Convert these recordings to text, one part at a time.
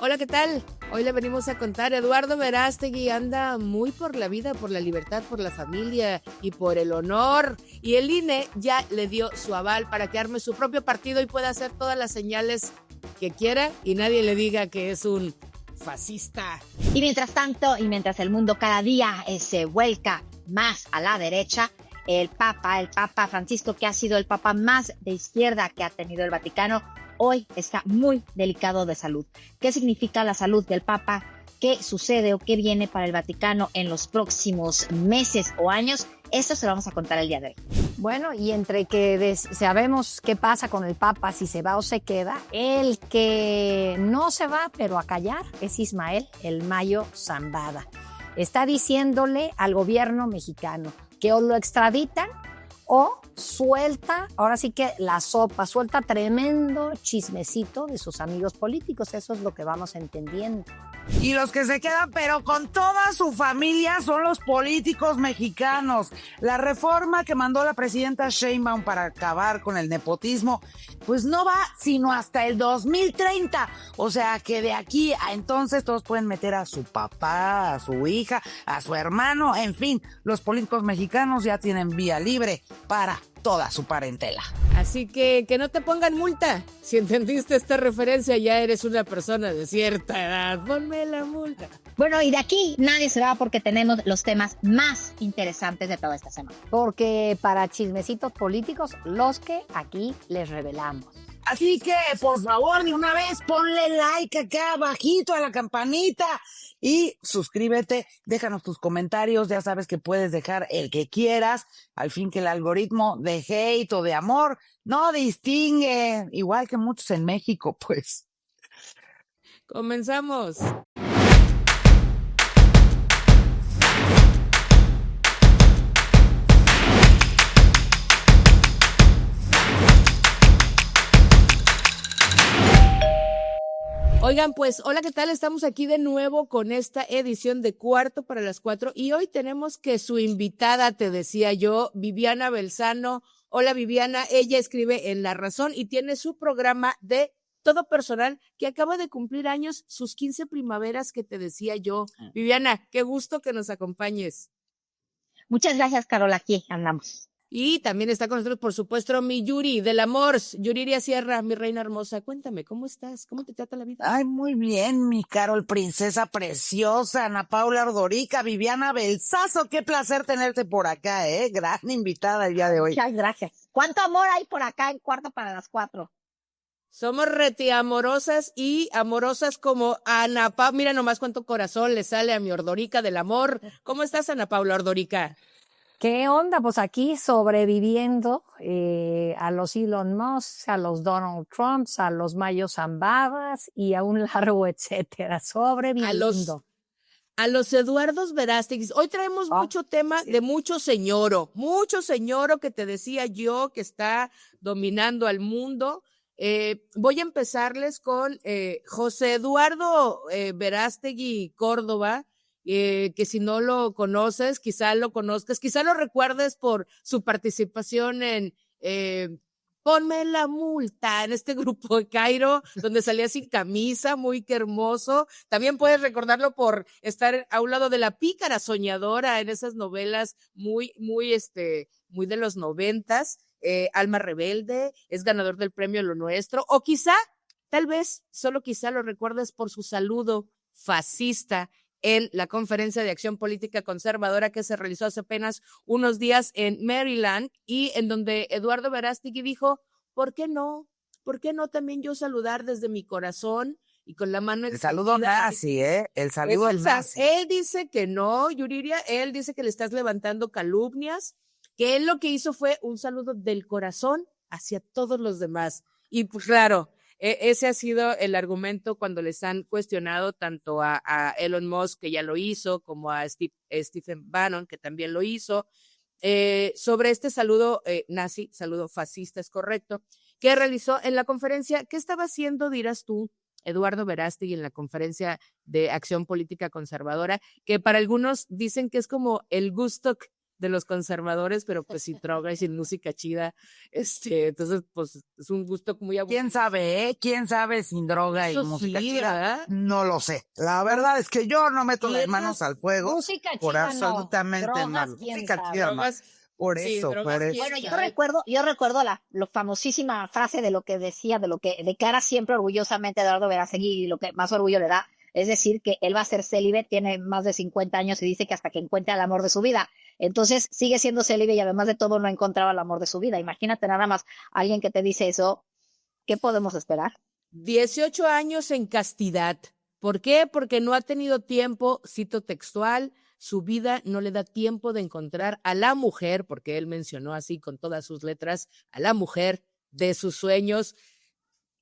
Hola, ¿qué tal? Hoy le venimos a contar, Eduardo Verástegui anda muy por la vida, por la libertad, por la familia y por el honor. Y el INE ya le dio su aval para que arme su propio partido y pueda hacer todas las señales que quiera y nadie le diga que es un fascista. Y mientras tanto, y mientras el mundo cada día se vuelca más a la derecha, el Papa Francisco, que ha sido el Papa más de izquierda que ha tenido el Vaticano, hoy está muy delicado de salud. ¿Qué significa la salud del Papa? ¿Qué sucede o qué viene para el Vaticano en los próximos meses o años? Esto se lo vamos a contar el día de hoy. Bueno, y entre que sabemos qué pasa con el Papa, si se va o se queda, el que no se va, pero a callar, es Ismael El Mayo Zambada. Está diciéndole al gobierno mexicano que o lo extraditan o suelta, ahora sí que la sopa, suelta tremendo chismecito de sus amigos políticos. Eso es lo que vamos entendiendo. Y los que se quedan, pero con toda su familia, son los políticos mexicanos. La reforma que mandó la presidenta Sheinbaum para acabar con el nepotismo, pues no va sino hasta el 2030. O sea que de aquí a entonces todos pueden meter a su papá, a su hija, a su hermano, en fin, los políticos mexicanos ya tienen vía libre para toda su parentela. Así que no te pongan multa. Si entendiste esta referencia, ya eres una persona de cierta edad. Ponme la multa. Bueno, y de aquí nadie se va porque tenemos los temas más interesantes de toda esta semana. Porque para chismecitos políticos, los que aquí les revelamos. Así que, por favor, de una vez, ponle like acá abajito a la campanita y suscríbete, déjanos tus comentarios, ya sabes que puedes dejar el que quieras, al fin que el algoritmo de hate o de amor no distingue, igual que muchos en México, pues. Comenzamos. Oigan, pues, hola, ¿qué tal? Estamos aquí de nuevo con esta edición de Cuarto para las 4 y hoy tenemos que su invitada, te decía yo, Viviana Belzano. Hola, Viviana, ella escribe en La Razón y tiene su programa de Todo Personal que acaba de cumplir años, sus 15 primaveras que te decía yo. Viviana, qué gusto que nos acompañes. Muchas gracias, Carola, aquí andamos. Y también está con nosotros, por supuesto, mi Yuri del Amor, Yuriria Sierra, mi reina hermosa. Cuéntame, ¿cómo estás? ¿Cómo te trata la vida? Ay, muy bien, mi Carol, princesa preciosa, Ana Paula Ordorica, Viviana Belsazo, qué placer tenerte por acá, gran invitada el día de hoy. Muchas gracias. ¿Cuánto amor hay por acá en Cuarto para las 4? Somos retiamorosas y amorosas como Ana Paula. Mira nomás cuánto corazón le sale a mi Ordorica del Amor. ¿Cómo estás, Ana Paula Ordorica? ¿Qué onda? Pues aquí sobreviviendo a los Elon Musk, a los Donald Trumps, a los Mayo Zambadas y a un largo etcétera. Sobreviviendo. A los Eduardos Verástegui. Hoy traemos mucho tema de mucho señoro que te decía yo que está dominando al mundo. Voy a empezarles con José Eduardo Verástegui Córdoba. Que si no lo conoces, quizá lo conozcas, quizá lo recuerdes por su participación en Ponme la multa, en este grupo de Cairo, donde salía sin camisa, muy que hermoso. También puedes recordarlo por estar a un lado de la pícara soñadora en esas novelas muy de los 90s, Alma Rebelde, es ganador del premio Lo Nuestro, o quizá, tal vez, solo quizá lo recuerdes por su saludo fascista en la Conferencia de Acción Política Conservadora que se realizó hace apenas unos días en Maryland y en donde Eduardo Verástegui dijo, ¿por qué no? ¿Por qué no también yo saludar desde mi corazón y con la mano extendida? El saludo nazi, El saludo es nazi. Él dice que no, Yuriria, él dice que le estás levantando calumnias, que él lo que hizo fue un saludo del corazón hacia todos los demás. Y pues claro, ese ha sido el argumento cuando les han cuestionado tanto a Elon Musk, que ya lo hizo, como a Stephen Bannon, que también lo hizo, sobre este saludo nazi, saludo fascista, es correcto, que realizó en la conferencia. ¿Qué estaba haciendo, dirás tú, Eduardo Verástegui, en la Conferencia de Acción Política Conservadora, que para algunos dicen que es como el Woodstock de los conservadores, pero pues sin droga y sin música chida. Entonces, pues es un gusto muy aburrido. ¿Quién sabe, eh? ¿Quién sabe sin droga y Eso música sí, chida? ¿verdad? No lo sé. La verdad es que yo no meto las manos al fuego Música por chida absolutamente no, drogas, nada. quién Música sabe. chida no. Drogas, Por sí, eso, drogas, por eso. quién Bueno, sabe. yo recuerdo la famosísima frase de lo que decía, de que era siempre orgullosamente Eduardo Verástegui y lo que más orgullo le da, es decir, que él va a ser célibe, tiene más de 50 años y dice que hasta que encuentre el amor de su vida. Entonces sigue siendo célibe y además de todo no ha encontrado el amor de su vida. Imagínate nada más alguien que te dice eso, ¿qué podemos esperar? 18 años en castidad. ¿Por qué? Porque no ha tenido tiempo, cito textual, su vida no le da tiempo de encontrar a la mujer, porque él mencionó así con todas sus letras, a la mujer de sus sueños.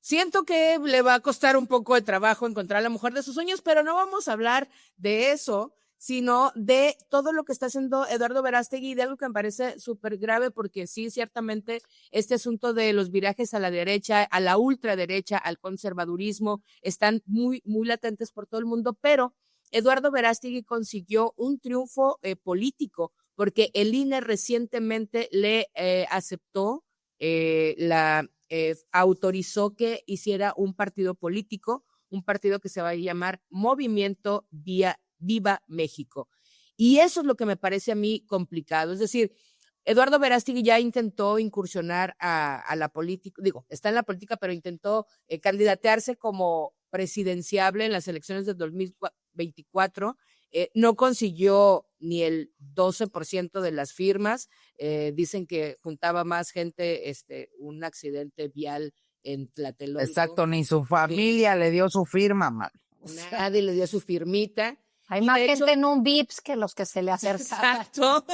Siento que le va a costar un poco de trabajo encontrar a la mujer de sus sueños, pero no vamos a hablar de eso, sino de todo lo que está haciendo Eduardo Verástegui, de algo que me parece súper grave, porque sí, ciertamente, este asunto de los virajes a la derecha, a la ultraderecha, al conservadurismo, están muy, muy latentes por todo el mundo, pero Eduardo Verástegui consiguió un triunfo político, porque el INE recientemente le aceptó autorizó que hiciera un partido político, un partido que se va a llamar Movimiento Viva México. Y eso es lo que me parece a mí complicado. Es decir, Eduardo Verástegui ya intentó incursionar a la política, digo, está en la política, pero intentó candidatearse como presidenciable en las elecciones de 2024. No consiguió ni el 12% de las firmas. Dicen que juntaba más gente, un accidente vial en Tlatelolco. Exacto, ni su familia le dio su firma, mal. Nadie le dio su firmita. Hay Y más de gente hecho, en un VIPS que los que se le acercan. Exacto.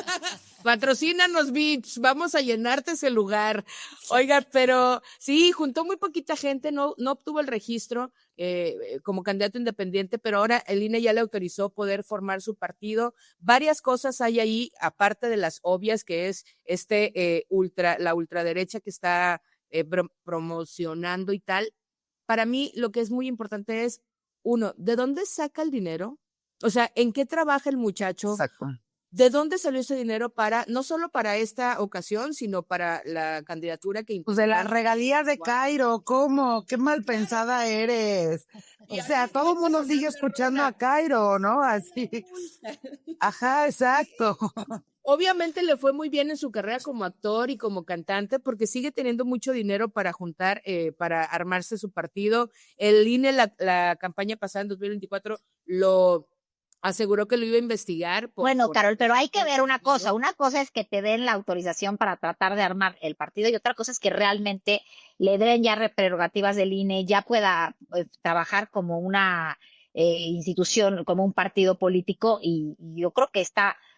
Patrocínanos, Vips, vamos a llenarte ese lugar. Oiga, pero sí, juntó muy poquita gente, no obtuvo el registro como candidato independiente, pero ahora el INE ya le autorizó poder formar su partido. Varias cosas hay ahí, aparte de las obvias, que es la ultraderecha que está promocionando y tal. Para mí, lo que es muy importante es, uno, ¿de dónde saca el dinero? O sea, ¿en qué trabaja el muchacho? Exacto. ¿De dónde salió ese dinero no solo para esta ocasión, sino para la candidatura que Pues de las impulsaron? regalías de Cairo, ¿cómo? Qué mal pensada eres. O sea, todo el mundo sigue escuchando a Cairo, ¿no? Así. Ajá, exacto. Obviamente le fue muy bien en su carrera como actor y como cantante porque sigue teniendo mucho dinero para juntar, para armarse su partido. El INE, la campaña pasada en 2024, lo aseguró que lo iba a investigar. Bueno, Carol, pero hay que ver una cosa. Una cosa es que te den la autorización para tratar de armar el partido y otra cosa es que realmente le den ya prerrogativas del INE, ya pueda trabajar como una institución, como un partido político y yo creo que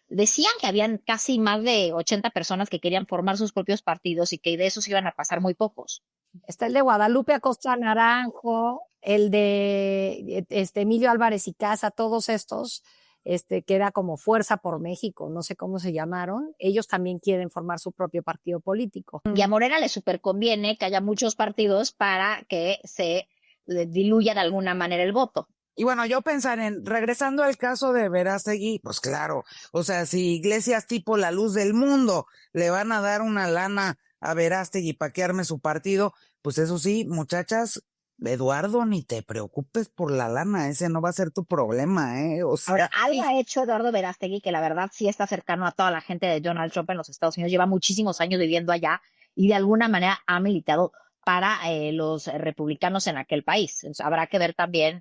decían que habían casi más de 80 personas que querían formar sus propios partidos y que de esos iban a pasar muy pocos. Está el de Guadalupe Acosta Naranjo, el de Emilio Álvarez y Casa, todos estos, que era como Fuerza por México, no sé cómo se llamaron, ellos también quieren formar su propio partido político. Y a Morena le súper conviene que haya muchos partidos para que se diluya de alguna manera el voto. Y bueno, yo pensar regresando al caso de Verástegui, pues claro, o sea, si iglesias tipo La Luz del Mundo le van a dar una lana a Verástegui para que arme su partido, pues eso sí, muchachas, Eduardo, ni te preocupes por la lana, ese no va a ser tu problema, O sea, ahora, algo ha hecho Eduardo Verástegui que la verdad sí está cercano a toda la gente de Donald Trump en los Estados Unidos, lleva muchísimos años viviendo allá y de alguna manera ha militado para los republicanos en aquel país. Entonces, habrá que ver también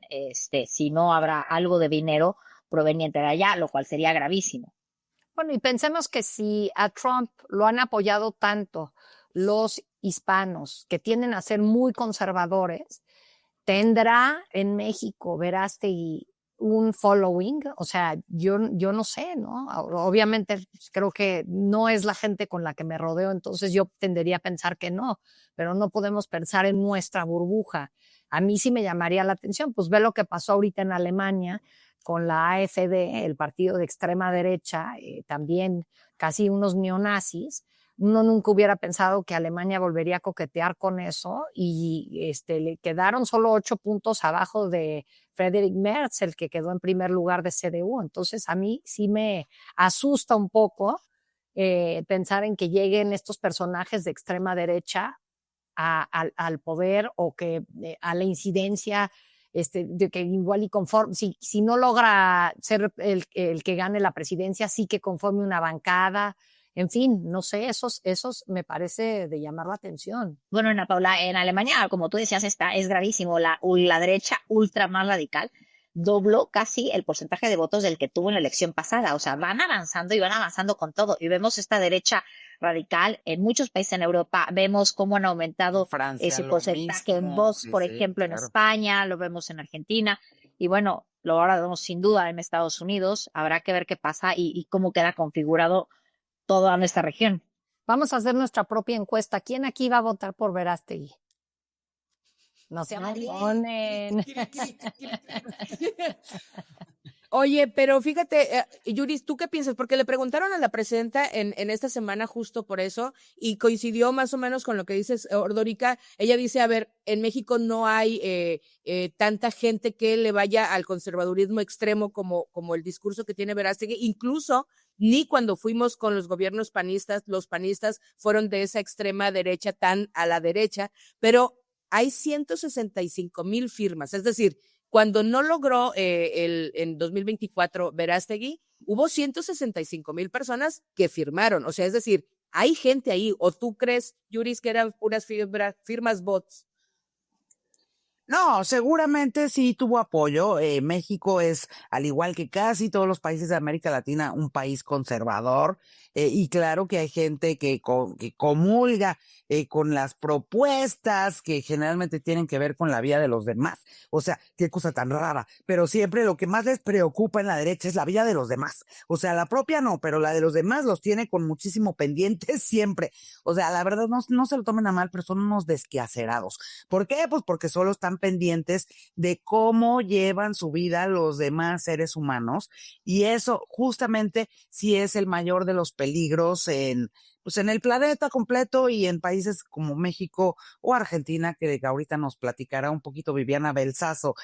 si no habrá algo de dinero proveniente de allá, lo cual sería gravísimo. Bueno, y pensemos que si a Trump lo han apoyado tanto los hispanos, que tienden a ser muy conservadores, tendrá en México Verástegui un following, o sea, yo no sé, ¿no? Obviamente creo que no es la gente con la que me rodeo, entonces yo tendería a pensar que no, pero no podemos pensar en nuestra burbuja. A mí sí me llamaría la atención, pues ve lo que pasó ahorita en Alemania con la AfD, el partido de extrema derecha, también casi unos neonazis. Uno nunca hubiera pensado que Alemania volvería a coquetear con eso y le quedaron solo 8 puntos abajo de Friedrich Merz, el que quedó en primer lugar de CDU. Entonces a mí sí me asusta un poco pensar en que lleguen estos personajes de extrema derecha al poder o que a la incidencia de que igual y conforme, si no logra ser el que gane la presidencia, sí que conforme una bancada. En fin, no sé, esos me parece de llamar la atención. Bueno, Ana Paula, en Alemania, como tú decías, es gravísimo. La derecha ultra más radical dobló casi el porcentaje de votos del que tuvo en la elección pasada. O sea, van avanzando y van avanzando con todo. Y vemos esta derecha radical en muchos países en Europa. Vemos cómo han aumentado ese porcentaje en Vox, por ejemplo, en España, lo vemos en Argentina. Y bueno, ahora lo vemos sin duda en Estados Unidos. Habrá que ver qué pasa y cómo queda configurado toda nuestra región. Vamos a hacer nuestra propia encuesta. ¿Quién aquí va a votar por Verástegui? No se amonen. Oye, pero fíjate, Yuris, ¿tú qué piensas? Porque le preguntaron a la presidenta en esta semana justo por eso y coincidió más o menos con lo que dices, Ordorica. Ella dice, a ver, en México no hay tanta gente que le vaya al conservadurismo extremo como el discurso que tiene Verástegui. Incluso ni cuando fuimos con los gobiernos panistas, los panistas fueron de esa extrema derecha tan a la derecha, pero hay 165,000 firmas, es decir, cuando no logró en 2024 Verástegui, hubo 165,000 personas que firmaron. O sea, es decir, hay gente ahí. ¿O tú crees, Yuris, que eran puras firmas bots? No, seguramente sí tuvo apoyo. México es, al igual que casi todos los países de América Latina, un país conservador. Y claro que hay gente que comulga con las propuestas que generalmente tienen que ver con la vida de los demás. O sea, qué cosa tan rara. Pero siempre lo que más les preocupa en la derecha es la vida de los demás. O sea, la propia no, pero la de los demás los tiene con muchísimo pendiente siempre. O sea, la verdad no se lo tomen a mal, pero son unos desquacerados. ¿Por qué? Pues porque solo están pendientes de cómo llevan su vida los demás seres humanos, y eso justamente sí es el mayor de los peligros en el planeta completo y en países como México o Argentina, que ahorita nos platicará un poquito Viviana Belsazo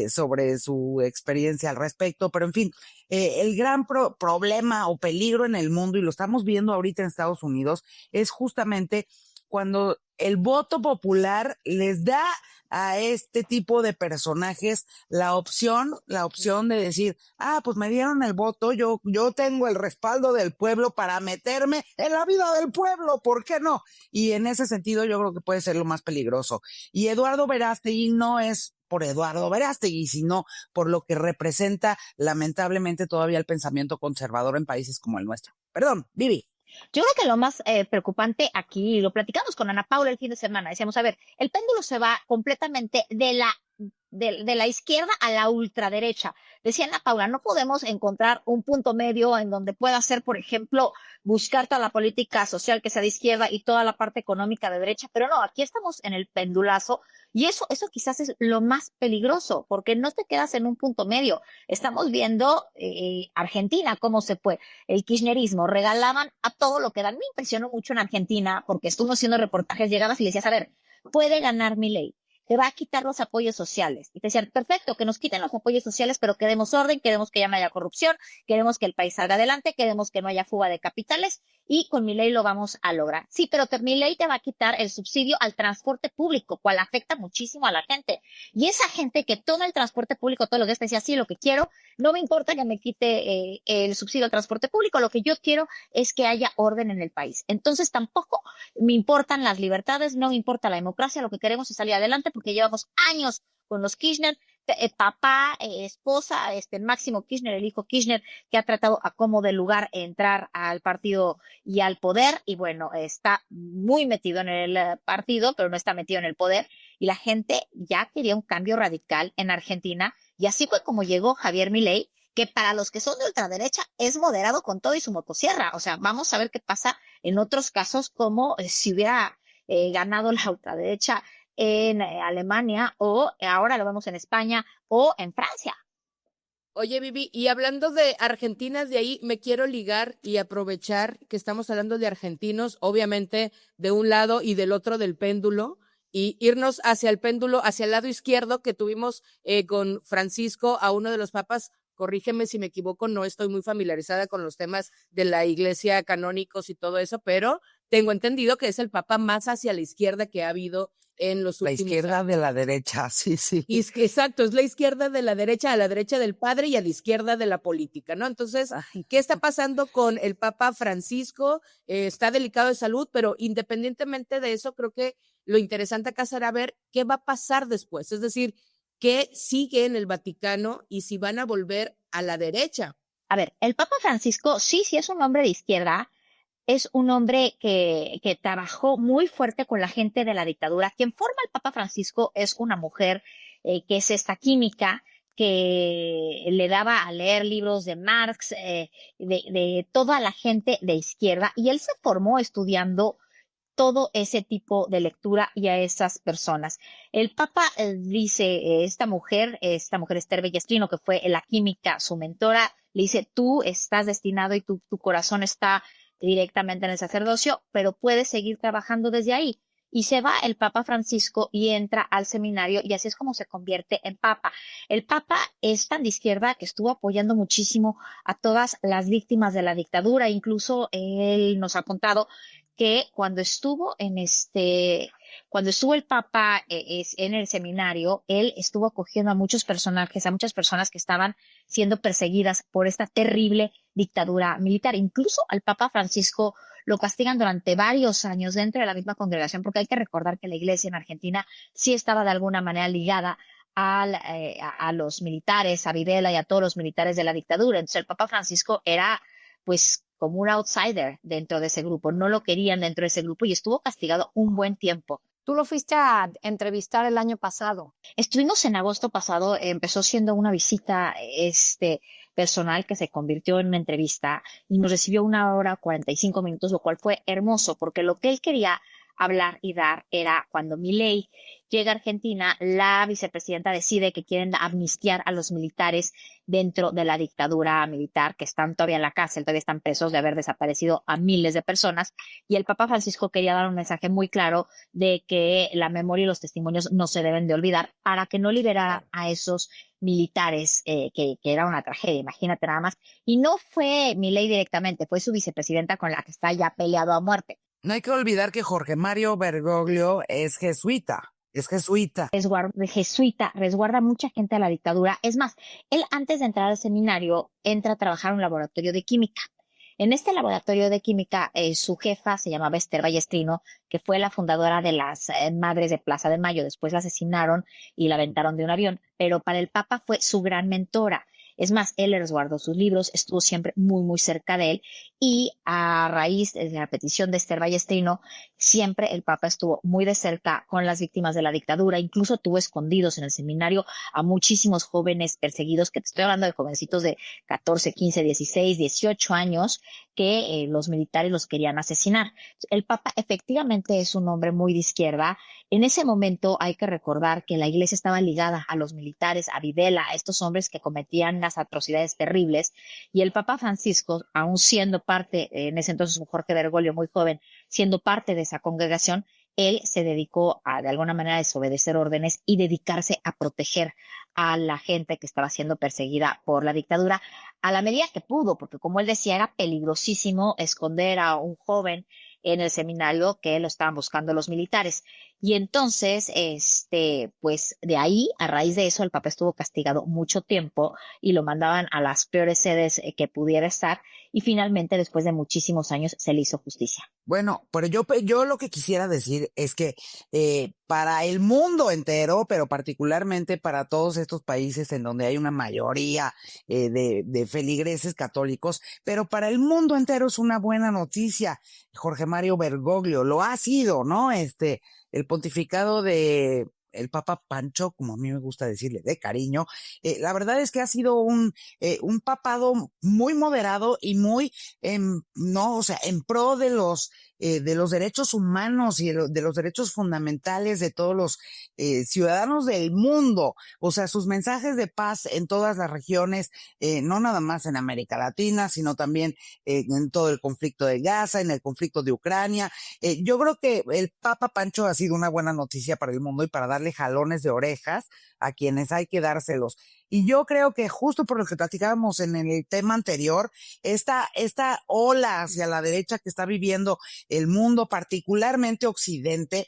sobre su experiencia al respecto. Pero en fin, el gran problema o peligro en el mundo, y lo estamos viendo ahorita en Estados Unidos, es justamente cuando el voto popular les da a este tipo de personajes la opción de decir, pues me dieron el voto, yo tengo el respaldo del pueblo para meterme en la vida del pueblo, ¿por qué no? Y en ese sentido yo creo que puede ser lo más peligroso. Y Eduardo Verástegui no es por Eduardo Verástegui, sino por lo que representa lamentablemente todavía el pensamiento conservador en países como el nuestro. Perdón, Vivi. Yo creo que lo más preocupante aquí, lo platicamos con Ana Paula el fin de semana, decíamos, a ver, el péndulo se va completamente de la izquierda a la ultraderecha. Decía Ana Paula, no podemos encontrar un punto medio en donde pueda ser, por ejemplo, buscar toda la política social que sea de izquierda y toda la parte económica de derecha, pero no, aquí estamos en el pendulazo y eso quizás es lo más peligroso, porque no te quedas en un punto medio. Estamos viendo Argentina, cómo se fue el kirchnerismo, regalaban a todo lo que dan. Me impresionó mucho en Argentina, porque estuvo haciendo reportajes, llegabas y le decías, a ver, puede ganar Milei, te va a quitar los apoyos sociales. Y te decían, perfecto, que nos quiten los apoyos sociales, pero queremos orden, queremos que ya no haya corrupción, queremos que el país salga adelante, queremos que no haya fuga de capitales, y con Milei lo vamos a lograr. Sí, pero Milei te va a quitar el subsidio al transporte público, cual afecta muchísimo a la gente. Y esa gente que toma el transporte público, todo lo que es, te decía, sí, lo que quiero, no me importa que me quite el subsidio al transporte público, lo que yo quiero es que haya orden en el país. Entonces tampoco me importan las libertades, no me importa la democracia, lo que queremos es salir adelante, porque llevamos años con los Kirchner, papá, esposa, Máximo Kirchner, el hijo Kirchner, que ha tratado a como de lugar entrar al partido y al poder, y bueno, está muy metido en el partido, pero no está metido en el poder, y la gente ya quería un cambio radical en Argentina, y así fue como llegó Javier Milei, que para los que son de ultraderecha es moderado con todo y su motosierra. O sea, vamos a ver qué pasa en otros casos, como si hubiera ganado la ultraderecha en Alemania, o ahora lo vemos en España o en Francia. Oye, Vivi, y hablando de argentinas, de ahí me quiero ligar y aprovechar que estamos hablando de argentinos, obviamente de un lado y del otro del péndulo, y irnos hacia el péndulo, hacia el lado izquierdo, que tuvimos con Francisco, a uno de los papas corrígeme si me equivoco, no estoy muy familiarizada con los temas de la iglesia canónicos y todo eso, pero tengo entendido que es el papa más hacia la izquierda que ha habido en los últimos La izquierda años. de la derecha, sí. Y exacto, es la izquierda de la derecha, a la derecha del padre y a la izquierda de la política, ¿no? Entonces, ¿qué está pasando con el Papa Francisco? Está delicado de salud, pero independientemente de eso, creo que lo interesante acá será ver qué va a pasar después, es decir, qué sigue en el Vaticano y si van a volver a la derecha. A ver, el Papa Francisco sí es un hombre de izquierda, es un hombre que trabajó muy fuerte con la gente de la dictadura. Quien forma el Papa Francisco es una mujer que es esta química, que le daba a leer libros de Marx, de toda la gente de izquierda, y él se formó estudiando todo ese tipo de lectura y a esas personas. El Papa dice, esta mujer Esther Bellestrino, que fue la química, su mentora, le dice, tú estás destinado y tu corazón está directamente en el sacerdocio, pero puedes seguir trabajando desde ahí. Y se va el Papa Francisco y entra al seminario y así es como se convierte en Papa. El Papa es tan de izquierda que estuvo apoyando muchísimo a todas las víctimas de la dictadura. Incluso él nos ha contado que cuando estuvo el Papa en el seminario, él estuvo acogiendo a muchos personajes, a muchas personas que estaban siendo perseguidas por esta terrible dictadura militar. Incluso al Papa Francisco lo castigan durante varios años dentro de la misma congregación, porque hay que recordar que la iglesia en Argentina sí estaba de alguna manera ligada a los militares, a Videla y a todos los militares de la dictadura. Entonces el Papa Francisco era pues como un outsider dentro de ese grupo, no lo querían dentro de ese grupo y estuvo castigado un buen tiempo. Tú lo fuiste a entrevistar el año pasado. Estuvimos en agosto pasado, empezó siendo una visita personal que se convirtió en una entrevista y nos recibió 1 hora 45 minutos, lo cual fue hermoso porque lo que él quería hablar y dar era cuando Milei llega a Argentina, la vicepresidenta decide que quieren amnistiar a los militares dentro de la dictadura militar, que están todavía en la cárcel, todavía están presos de haber desaparecido a miles de personas, y el Papa Francisco quería dar un mensaje muy claro de que la memoria y los testimonios no se deben de olvidar para que no liberara a esos militares, que era una tragedia, imagínate nada más. Y no fue Milei directamente, fue su vicepresidenta con la que está ya peleado a muerte. No hay que olvidar que Jorge Mario Bergoglio es jesuita. Jesuita, resguarda mucha gente a la dictadura. Es más, él antes de entrar al seminario entra a trabajar en un laboratorio de química. En este laboratorio de química, su jefa se llamaba Esther Ballestrino, que fue la fundadora de las Madres de Plaza de Mayo. Después la asesinaron y la aventaron de un avión, pero para el Papa fue su gran mentora. Es más, él le resguardó sus libros, estuvo siempre muy, muy cerca de él y a raíz de la petición de Esther Ballestrino, siempre el Papa estuvo muy de cerca con las víctimas de la dictadura, incluso tuvo escondidos en el seminario a muchísimos jóvenes perseguidos, que te estoy hablando de jovencitos de 14, 15, 16, 18 años, que los militares los querían asesinar. El Papa efectivamente es un hombre muy de izquierda. En ese momento hay que recordar que la iglesia estaba ligada a los militares, a Videla, a estos hombres que cometían las atrocidades terribles, y el Papa Francisco, aún siendo parte, en ese entonces un Jorge Bergoglio muy joven, siendo parte de esa congregación, él se dedicó a de alguna manera desobedecer órdenes y dedicarse a proteger a la gente que estaba siendo perseguida por la dictadura a la medida que pudo, porque como él decía, era peligrosísimo esconder a un joven en el seminario que lo estaban buscando los militares. Y entonces, pues de ahí, a raíz de eso, el Papa estuvo castigado mucho tiempo y lo mandaban a las peores sedes que pudiera estar, y finalmente, después de muchísimos años, se le hizo justicia. Bueno, pero yo lo que quisiera decir es que para el mundo entero, pero particularmente para todos estos países en donde hay una mayoría de feligreses católicos, pero para el mundo entero es una buena noticia. Jorge Mario Bergoglio lo ha sido, ¿no? El pontificado de el Papa Pancho, como a mí me gusta decirle de cariño, la verdad es que ha sido un papado muy moderado y muy, en pro de los derechos humanos y de los derechos fundamentales de todos los ciudadanos del mundo. O sea, sus mensajes de paz en todas las regiones, no nada más en América Latina, sino también en todo el conflicto de Gaza, en el conflicto de Ucrania. Yo creo que el Papa Pancho ha sido una buena noticia para el mundo y para darle jalones de orejas a quienes hay que dárselos. Y yo creo que justo por lo que platicábamos en el tema anterior, esta ola hacia la derecha que está viviendo el mundo, particularmente Occidente,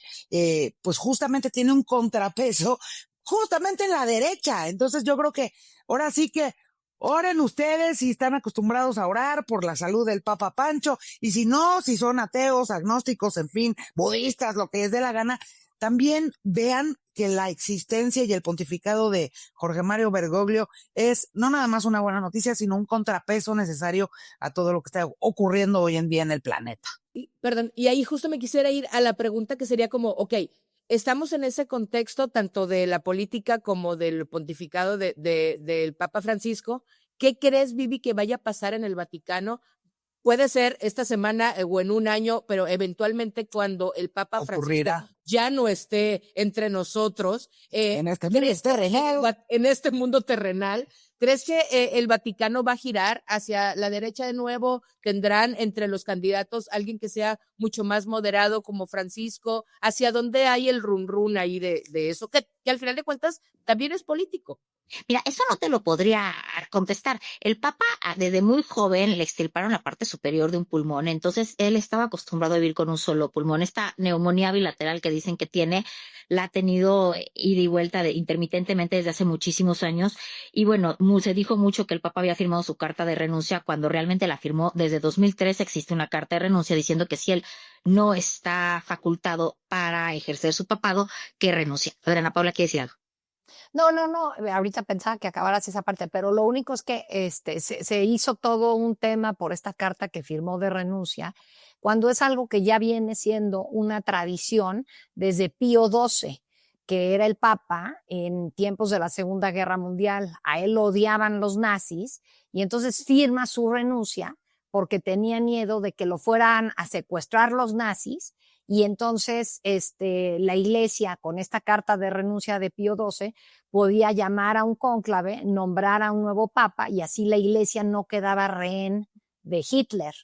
pues justamente tiene un contrapeso justamente en la derecha. Entonces yo creo que ahora sí que oren ustedes si están acostumbrados a orar por la salud del Papa Pancho, y si no, si son ateos, agnósticos, en fin, budistas, lo que les dé la gana, también vean que la existencia y el pontificado de Jorge Mario Bergoglio es no nada más una buena noticia, sino un contrapeso necesario a todo lo que está ocurriendo hoy en día en el planeta. Perdón, y ahí justo me quisiera ir a la pregunta que sería como, ok, estamos en ese contexto tanto de la política como del pontificado del Papa Francisco. ¿Qué crees, Vivi, que vaya a pasar en el Vaticano? Puede ser esta semana o en un año, pero eventualmente cuando el Papa Francisco ya no esté entre nosotros, en este mundo terrenal, ¿crees que el Vaticano va a girar hacia la derecha de nuevo? ¿Tendrán entre los candidatos alguien que sea mucho más moderado como Francisco? ¿Hacia dónde hay el run ahí de eso? Que al final de cuentas también es político. Mira, eso no te lo podría contestar. El Papa, desde muy joven, le extirparon la parte superior de un pulmón, entonces él estaba acostumbrado a vivir con un solo pulmón. Esta neumonía bilateral que dicen que tiene, la ha tenido ida y vuelta intermitentemente desde hace muchísimos años. Y bueno, se dijo mucho que el Papa había firmado su carta de renuncia cuando realmente la firmó desde 2003. Existe una carta de renuncia diciendo que si él no está facultado para ejercer su papado, que renuncie. Adriana Paula, ¿quiere decir algo? No, ahorita pensaba que acabaras esa parte, pero lo único es que se hizo todo un tema por esta carta que firmó de renuncia, cuando es algo que ya viene siendo una tradición desde Pío XII, que era el Papa en tiempos de la Segunda Guerra Mundial. A él lo odiaban los nazis y entonces firma su renuncia porque tenía miedo de que lo fueran a secuestrar los nazis. Y entonces la Iglesia, con esta carta de renuncia de Pío XII, podía llamar a un cónclave, nombrar a un nuevo papa, y así la Iglesia no quedaba rehén de Hitler.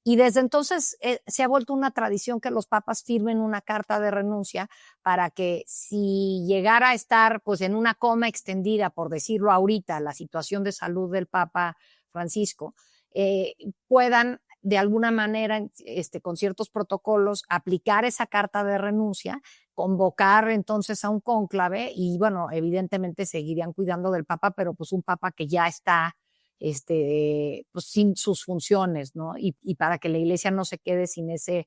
Y desde entonces se ha vuelto una tradición que los papas firmen una carta de renuncia para que, si llegara a estar pues en una coma extendida, por decirlo ahorita, la situación de salud del Papa Francisco, puedan de alguna manera, con ciertos protocolos, aplicar esa carta de renuncia, convocar entonces a un cónclave y, bueno, evidentemente seguirían cuidando del Papa, pero pues un Papa que ya está pues sin sus funciones, ¿no? Y para que la Iglesia no se quede sin ese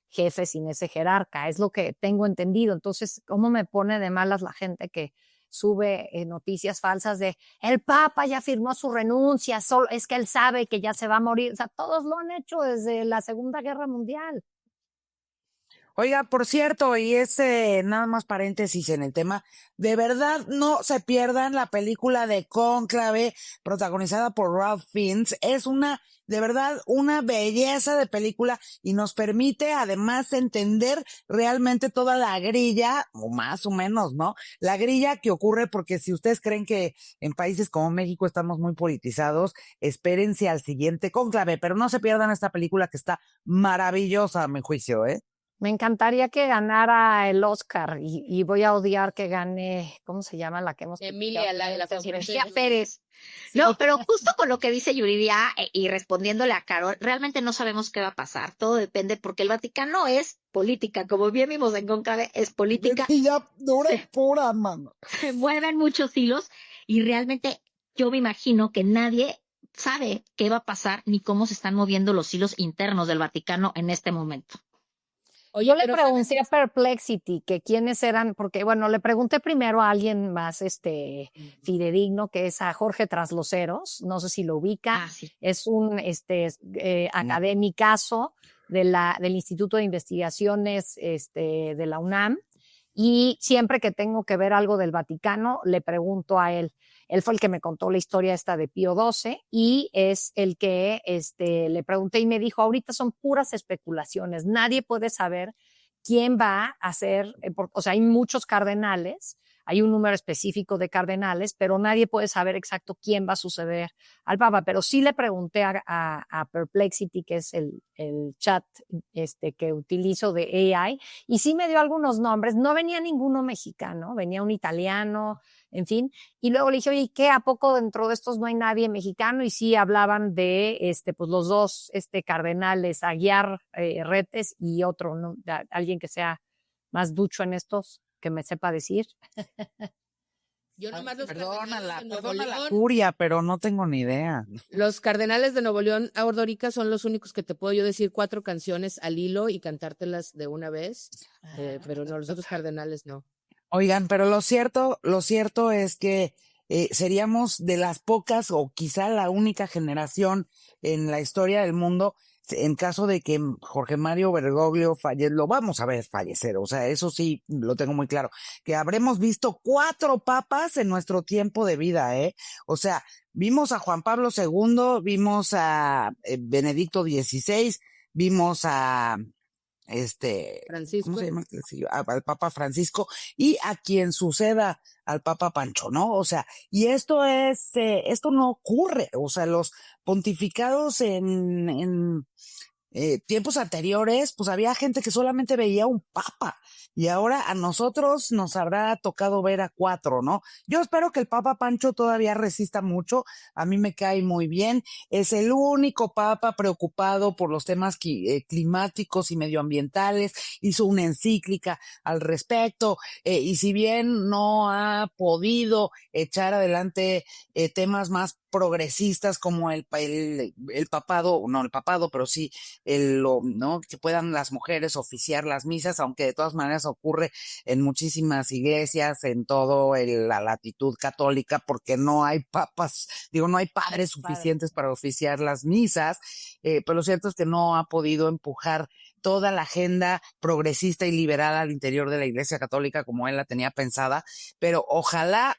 jefe, sin ese jerarca, es lo que tengo entendido. Entonces, ¿cómo me pone de malas la gente que sube noticias falsas de el Papa ya firmó su renuncia, solo es que él sabe que ya se va a morir? O sea, todos lo han hecho desde la Segunda Guerra Mundial. Oiga, por cierto, y nada más paréntesis en el tema, de verdad no se pierdan la película de Cónclave, protagonizada por Ralph Fiennes. Es de verdad, una belleza de película y nos permite además entender realmente toda la grilla, o más o menos, ¿no? La grilla que ocurre, porque si ustedes creen que en países como México estamos muy politizados, espérense al siguiente Cónclave, pero no se pierdan esta película que está maravillosa, a mi juicio, ¿eh? Me encantaría que ganara el Oscar y voy a odiar que gane, ¿cómo se llama la que hemos Emilia, la Emilia Pérez. No, pero justo con lo que dice Yuridia y respondiéndole a Carol, realmente no sabemos qué va a pasar. Todo depende porque el Vaticano es política, como bien vimos en Cónclave, es política. Y ya dura pura, mano. Se mueven muchos hilos y realmente yo me imagino que nadie sabe qué va a pasar ni cómo se están moviendo los hilos internos del Vaticano en este momento. Oye, yo le pregunté a Perplexity que quiénes eran, porque bueno, le pregunté primero a alguien más fidedigno, que es a Jorge Trasloceros, no sé si lo ubica, sí. Es un académicazo del Instituto de Investigaciones de la UNAM, y siempre que tengo que ver algo del Vaticano, le pregunto a él. Él fue el que me contó la historia esta de Pío XII y es el que le pregunté y me dijo, ahorita son puras especulaciones, nadie puede saber quién va a ser, o sea, hay muchos cardenales, hay un número específico de cardenales, pero nadie puede saber exacto quién va a suceder al Papa. Pero sí le pregunté a Perplexity, que es el chat que utilizo de AI, y sí me dio algunos nombres. No venía ninguno mexicano, venía un italiano, en fin. Y luego le dije, oye, ¿qué? ¿A poco dentro de estos no hay nadie mexicano? Y sí hablaban de pues los dos cardenales, Aguiar Retes y otro, ¿no? Alguien que sea más ducho en estos, que me sepa decir. Yo nomás los Perdona la León, curia, pero no tengo ni idea. Los Cardenales de Nuevo León, Ordorica, son los únicos que te puedo yo decir 4 canciones al hilo y cantártelas de una vez, pero no, los otros cardenales no. Oigan, pero lo cierto es que seríamos de las pocas o quizá la única generación en la historia del mundo, en caso de que Jorge Mario Bergoglio lo vamos a ver fallecer, o sea, eso sí lo tengo muy claro, que habremos visto 4 papas en nuestro tiempo de vida, o sea, vimos a Juan Pablo II, vimos a Benedicto XVI, vimos a Francisco. ¿cómo se llama? Al Papa Francisco y a quien suceda al Papa Pancho, ¿no? O sea, y esto no ocurre, o sea, los pontificados en tiempos anteriores, pues había gente que solamente veía un papa y ahora a nosotros nos habrá tocado ver a 4, ¿no? Yo espero que el Papa Pancho todavía resista mucho, a mí me cae muy bien, es el único papa preocupado por los temas climáticos y medioambientales, hizo una encíclica al respecto, y si bien no ha podido echar adelante temas más progresistas como el papado, no el papado, pero sí ¿no? Que puedan las mujeres oficiar las misas, aunque de todas maneras ocurre en muchísimas iglesias, en todo la latitud católica, porque no hay papas, no hay padres suficientes para oficiar las misas, pero lo cierto es que no ha podido empujar toda la agenda progresista y liberal al interior de la Iglesia Católica como él la tenía pensada, pero ojalá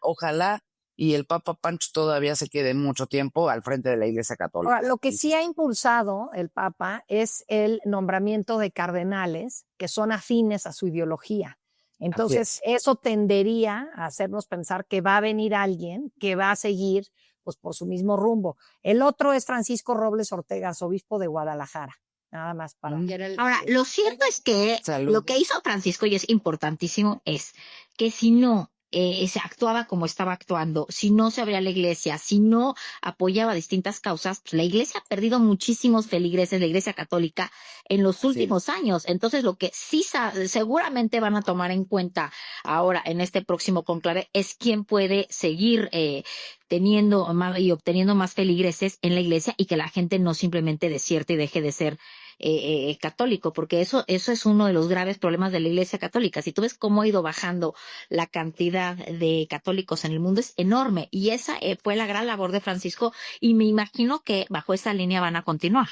y el Papa Pancho todavía se quede mucho tiempo al frente de la Iglesia Católica. Ahora, lo que sí ha impulsado el Papa es el nombramiento de cardenales que son afines a su ideología. Entonces, eso tendería a hacernos pensar que va a venir alguien que va a seguir pues, por su mismo rumbo. El otro es Francisco Robles Ortega, arzobispo de Guadalajara. Nada más para... Ahora, lo cierto es que lo que hizo Francisco, y es importantísimo, es que si no se actuaba como estaba actuando, si no se abría la iglesia, si no apoyaba distintas causas, pues la iglesia ha perdido muchísimos feligreses, la iglesia católica, en los últimos años. Entonces, lo que sí seguramente van a tomar en cuenta ahora en este próximo conclave es quién puede seguir teniendo más y obteniendo más feligreses en la iglesia y que la gente no simplemente despierte y deje de ser católico, porque eso es uno de los graves problemas de la Iglesia Católica. Si tú ves cómo ha ido bajando la cantidad de católicos en el mundo, es enorme, y esa fue la gran labor de Francisco, y me imagino que bajo esa línea van a continuar.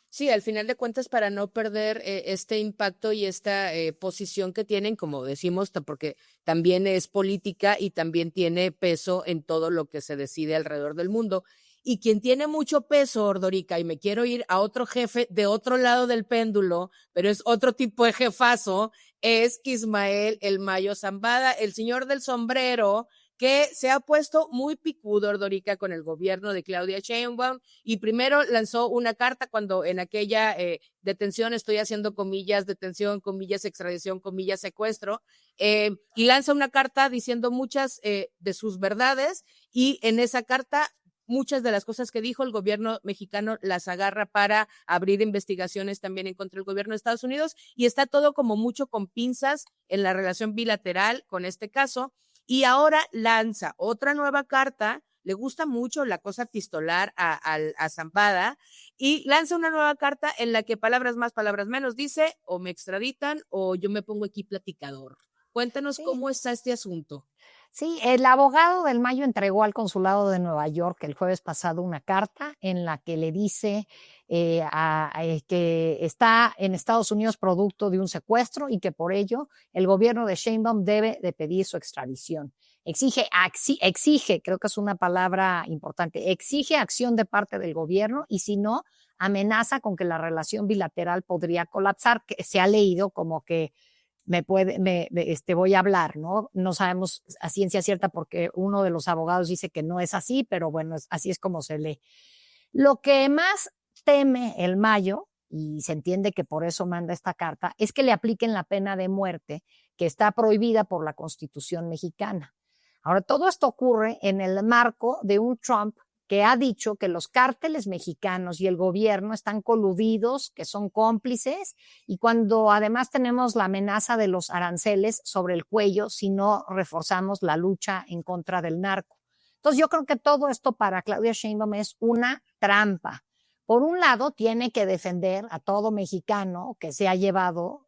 Sí, al final de cuentas, para no perder este impacto y esta posición que tienen, como decimos, porque también es política y también tiene peso en todo lo que se decide alrededor del mundo. Y quien tiene mucho peso, Ordorica, y me quiero ir a otro jefe de otro lado del péndulo, pero es otro tipo de jefazo, es Ismael El Mayo Zambada, el señor del sombrero, que se ha puesto muy picudo, Ordorica, con el gobierno de Claudia Sheinbaum, y primero lanzó una carta cuando en aquella detención, estoy haciendo comillas, detención, comillas, extradición, comillas, secuestro, y lanza una carta diciendo muchas de sus verdades, y en esa carta muchas de las cosas que dijo el gobierno mexicano las agarra para abrir investigaciones también en contra del gobierno de Estados Unidos, y está todo como mucho con pinzas en la relación bilateral con este caso, y ahora lanza otra nueva carta, le gusta mucho la cosa epistolar a Zambada, y lanza una nueva carta en la que palabras más, palabras menos, dice o me extraditan o yo me pongo aquí platicador. Cuéntanos cómo está este asunto. Sí, el abogado del Mayo entregó al consulado de Nueva York el jueves pasado una carta en la que le dice que está en Estados Unidos producto de un secuestro y que por ello el gobierno de Sheinbaum debe de pedir su extradición. Exige, creo que es una palabra importante, exige acción de parte del gobierno y si no, amenaza con que la relación bilateral podría colapsar, que se ha leído como que voy a hablar, ¿no? No sabemos a ciencia cierta porque uno de los abogados dice que no es así, pero bueno, así es como se lee. Lo que más teme el Mayo, y se entiende que por eso manda esta carta, es que le apliquen la pena de muerte que está prohibida por la Constitución mexicana. Ahora, todo esto ocurre en el marco de un Trump que ha dicho que los cárteles mexicanos y el gobierno están coludidos, que son cómplices, y cuando además tenemos la amenaza de los aranceles sobre el cuello si no reforzamos la lucha en contra del narco. Entonces yo creo que todo esto para Claudia Sheinbaum es una trampa. Por un lado, tiene que defender a todo mexicano que se ha llevado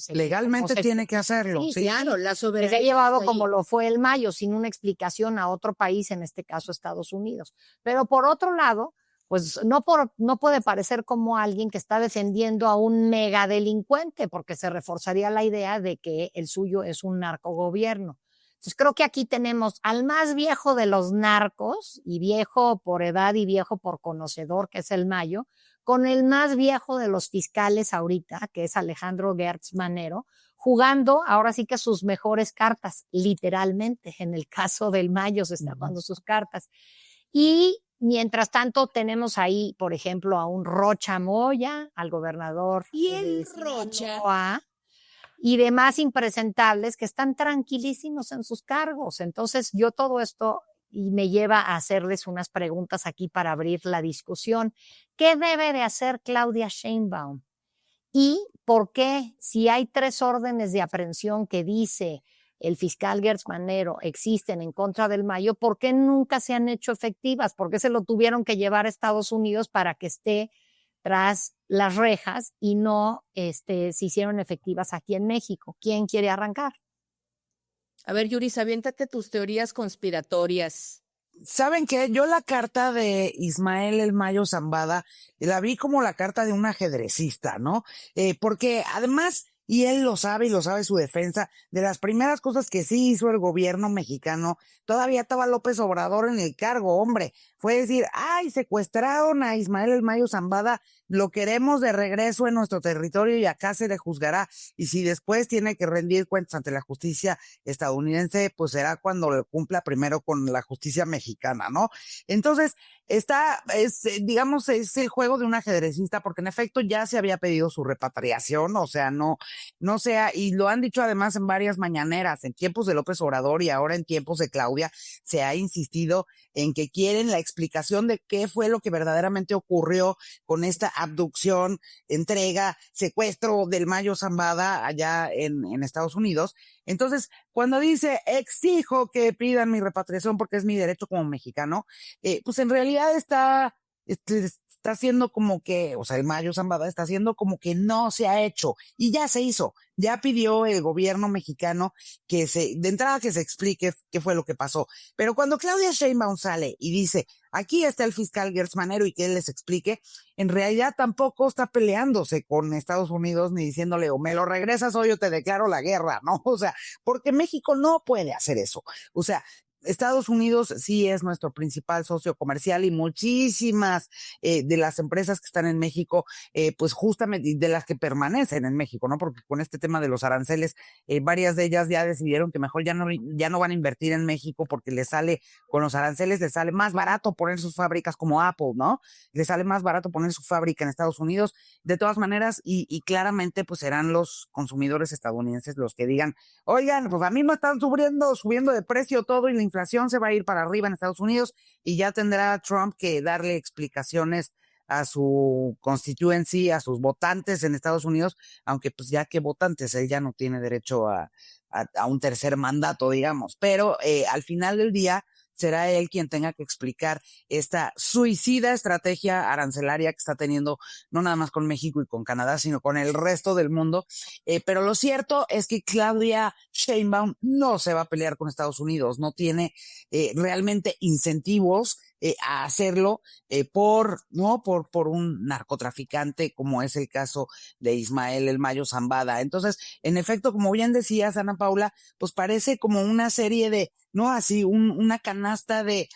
legalmente tiene que hacerlo. Sí, claro, la soberanía. Se ha llevado como lo fue el Mayo, sin una explicación a otro país, en este caso Estados Unidos. Pero por otro lado, pues no puede parecer como alguien que está defendiendo a un megadelincuente, porque se reforzaría la idea de que el suyo es un narcogobierno. Entonces creo que aquí tenemos al más viejo de los narcos, y viejo por edad y viejo por conocedor, que es el Mayo, con el más viejo de los fiscales ahorita, que es Alejandro Gertz Manero, jugando ahora sí que sus mejores cartas, literalmente. En el caso del Mayo se está jugando sus cartas. Y mientras tanto tenemos ahí, por ejemplo, a un Rocha Moya, al gobernador. Y el Rocha. Y demás impresentables que están tranquilísimos en sus cargos. Entonces yo todo esto y me lleva a hacerles unas preguntas aquí para abrir la discusión. ¿Qué debe de hacer Claudia Sheinbaum? ¿Y por qué, si hay 3 órdenes de aprehensión que dice el fiscal Gertz Manero existen en contra del Mayo, por qué nunca se han hecho efectivas? ¿Por qué se lo tuvieron que llevar a Estados Unidos para que esté tras las rejas y no se hicieron efectivas aquí en México? ¿Quién quiere arrancar? A ver, Yuris, aviéntate tus teorías conspiratorias. ¿Saben qué? Yo la carta de Ismael El Mayo Zambada la vi como la carta de un ajedrecista, ¿no? Porque además, y él lo sabe y lo sabe su defensa, de las primeras cosas que sí hizo el gobierno mexicano, todavía estaba López Obrador en el cargo, hombre. Fue decir, ay, secuestraron a Ismael El Mayo Zambada, lo queremos de regreso en nuestro territorio y acá se le juzgará. Y si después tiene que rendir cuentas ante la justicia estadounidense, pues será cuando lo cumpla primero con la justicia mexicana, ¿no? Entonces, digamos, es el juego de un ajedrecista, porque en efecto ya se había pedido su repatriación, o sea, no sea, y lo han dicho además en varias mañaneras, en tiempos de López Obrador y ahora en tiempos de Claudia, se ha insistido en que quieren la explicación de qué fue lo que verdaderamente ocurrió con esta abducción, entrega, secuestro del Mayo Zambada allá en Estados Unidos. Entonces, cuando dice, exijo que pidan mi repatriación porque es mi derecho como mexicano, pues en realidad está haciendo como que, o sea, el Mayo Zambada está haciendo como que no se ha hecho, y ya se hizo. Ya pidió el gobierno mexicano de entrada que se explique qué fue lo que pasó. Pero cuando Claudia Sheinbaum sale y dice, aquí está el fiscal Gertz Manero y que él les explique, en realidad tampoco está peleándose con Estados Unidos ni diciéndole, o me lo regresas o yo te declaro la guerra, ¿no? O sea, porque México no puede hacer eso. O sea, Estados Unidos sí es nuestro principal socio comercial y muchísimas de las empresas que están en México, pues justamente de las que permanecen en México, ¿no? Porque con este tema de los aranceles, varias de ellas ya decidieron que mejor ya no van a invertir en México porque con los aranceles les sale más barato poner sus fábricas como Apple, ¿no? Les sale más barato poner su fábrica en Estados Unidos. De todas maneras, y claramente pues serán los consumidores estadounidenses los que digan, oigan, pues a mí me están subiendo de precio todo y la inflación se va a ir para arriba en Estados Unidos, y ya tendrá Trump que darle explicaciones a su constituency, a sus votantes en Estados Unidos, aunque pues ya que votantes, él ya no tiene derecho a un tercer mandato, digamos, pero al final del día será él quien tenga que explicar esta suicida estrategia arancelaria que está teniendo, no nada más con México y con Canadá, sino con el resto del mundo. Pero lo cierto es que Claudia Sheinbaum no se va a pelear con Estados Unidos, no tiene realmente incentivos a hacerlo por un narcotraficante, como es el caso de Ismael El Mayo Zambada. Entonces, en efecto, como bien decías, Ana Paula, pues parece como una serie de, no así, una canasta de